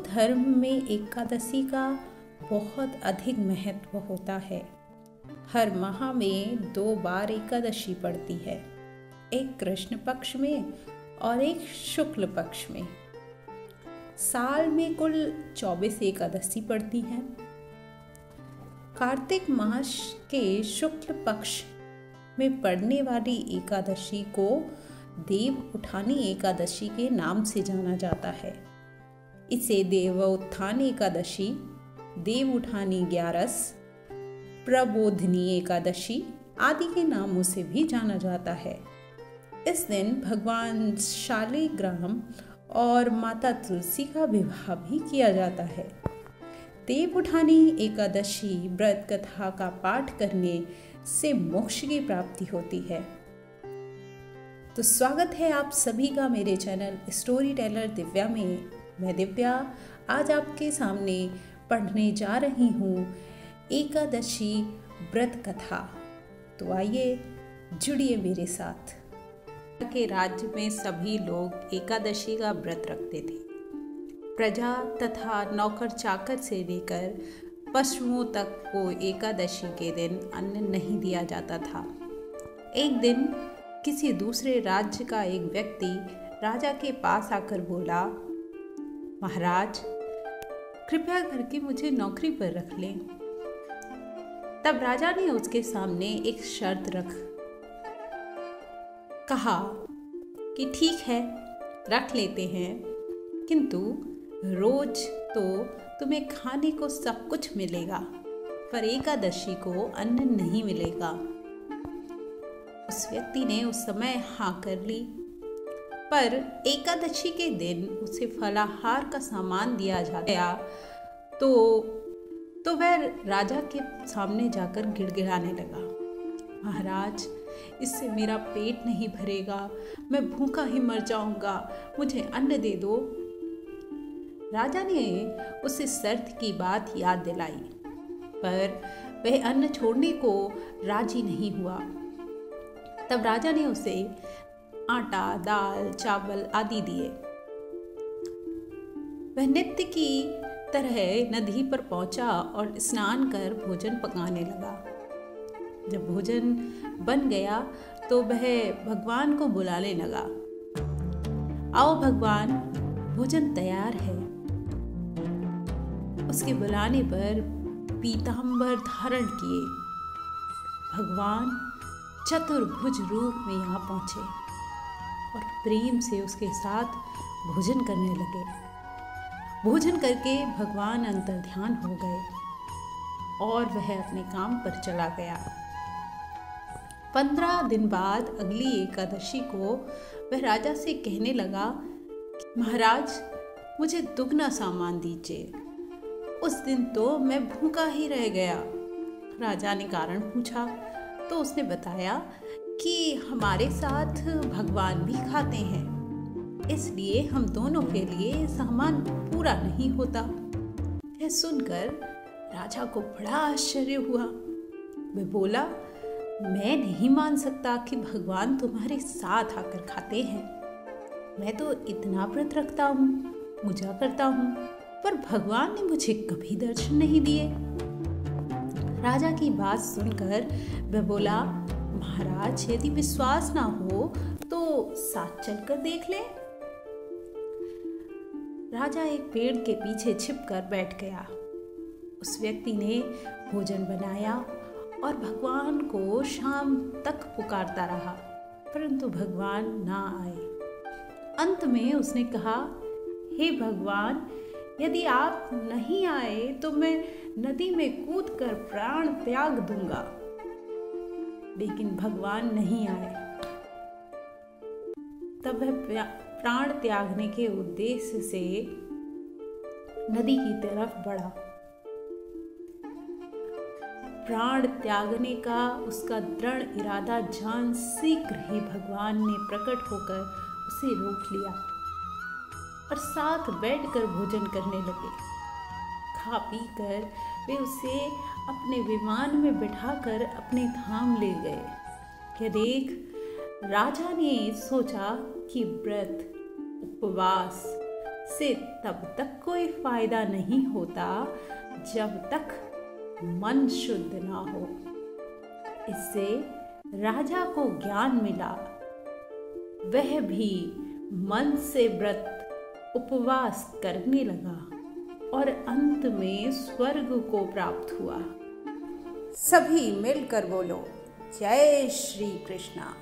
धर्म में एकादशी का बहुत अधिक महत्व होता है। हर माह में 2 बार एकादशी पड़ती है, एक कृष्ण पक्ष में और एक शुक्ल पक्ष में। साल में कुल 24 एकादशी पड़ती हैं। कार्तिक मास के शुक्ल पक्ष में पड़ने वाली एकादशी को देव उठानी एकादशी के नाम से जाना जाता है। इसे देवोत्थान एकादशी, देव उठानी 11, प्रबोधिनी एकादशी आदि के नामों से भी जाना जाता है। इस दिन भगवान शालिग्राम और माता तुलसी का विवाह भी किया जाता है। देव उठानी एकादशी व्रत कथा का पाठ करने से मोक्ष की प्राप्ति होती है। तो स्वागत है आप सभी का मेरे चैनल स्टोरी टेलर दिव्या में। मैं दिव्या आज आपके सामने पढ़ने जा रही हूँ एकादशी व्रत कथा। तो आइए जुड़िए मेरे साथ। के राज्य में सभी लोग एकादशी का व्रत रखते थे। प्रजा तथा नौकर चाकर से लेकर पशुओं तक को एकादशी के दिन अन्न नहीं दिया जाता था। एक दिन किसी दूसरे राज्य का एक व्यक्ति राजा के पास आकर बोला, महाराज कृपया करके मुझे नौकरी पर रख लें। तब राजा ने उसके सामने एक शर्त कहा कि ठीक है रख लेते हैं, किंतु रोज तो तुम्हें खाने को सब कुछ मिलेगा, पर एकादशी को अन्न नहीं मिलेगा। उस व्यक्ति ने उस समय हाँ कर ली, पर एकादशी के दिन उसे फलाहार का सामान दिया गया तो वह राजा के सामने जाकर गिड़गिड़ाने लगा, महाराज इससे मेरा पेट नहीं भरेगा, मैं भूखा ही मर जाऊंगा, मुझे अन्न दे दो। राजा ने उसे शर्त की बात याद दिलाई, पर वह अन्न छोड़ने को राजी नहीं हुआ। तब राजा ने उसे आटा, दाल, चावल आदि दिए। वह नित्य की तरह नदी पर पहुंचा और स्नान कर भोजन पकाने लगा। जब भोजन बन गया तो वह भगवान को बुलाने लगा, आओ भगवान भोजन तैयार है। उसके बुलाने पर पीतांबर धारण किए भगवान चतुर्भुज रूप में यहाँ पहुंचे और प्रेम से उसके साथ भोजन करने लगे। भोजन करके भगवान अंतर्ध्यान हो गए और वह अपने काम पर चला गया। 15 दिन बाद अगली एकादशी को वह राजा से कहने लगा, महाराज मुझे दुगना सामान दीजिए। उस दिन तो मैं भूखा ही रह गया। राजा ने कारण पूछा तो उसने बताया कि हमारे साथ भगवान भी खाते हैं, इसलिए हम दोनों के लिए सामान पूरा नहीं होता। यह सुनकर राजा को बड़ा आश्चर्य हुआ। वह बोला, मैं नहीं मान सकता कि भगवान तुम्हारे साथ आकर खाते हैं। मैं तो इतना व्रत रखता हूँ, पूजा करता हूँ, पर भगवान ने मुझे कभी दर्शन नहीं दिए। राजा की बात सुनकर वह बोला, महाराज यदि विश्वास ना हो तो साथ चलकर देख ले। राजा एक पेड़ के पीछे छिपकर बैठ गया। उस व्यक्ति ने भोजन बनाया और भगवान को शाम तक पुकारता रहा, परंतु भगवान ना आए। अंत में उसने कहा, हे भगवान यदि आप नहीं आए तो मैं नदी में कूदकर प्राण त्याग दूंगा। लेकिन भगवान नहीं आए। तब वह प्राण त्यागने के उद्देश्य से नदी की तरफ बढ़ा। प्राण त्यागने का उसका दृढ़ इरादा जान शीघ्र ही भगवान ने प्रकट होकर उसे रोक लिया और साथ बैठकर भोजन करने लगे। खा पी कर वे उसे अपने विमान में बिठाकर अपने धाम ले गए। यह देख राजा ने सोचा कि व्रत, उपवास, से तब तक कोई फायदा नहीं होता जब तक मन शुद्ध ना हो। इससे राजा को ज्ञान मिला। वह भी मन से व्रत उपवास करने लगा और अंत में स्वर्ग को प्राप्त हुआ। सभी मिलकर बोलो, जय श्री कृष्णा।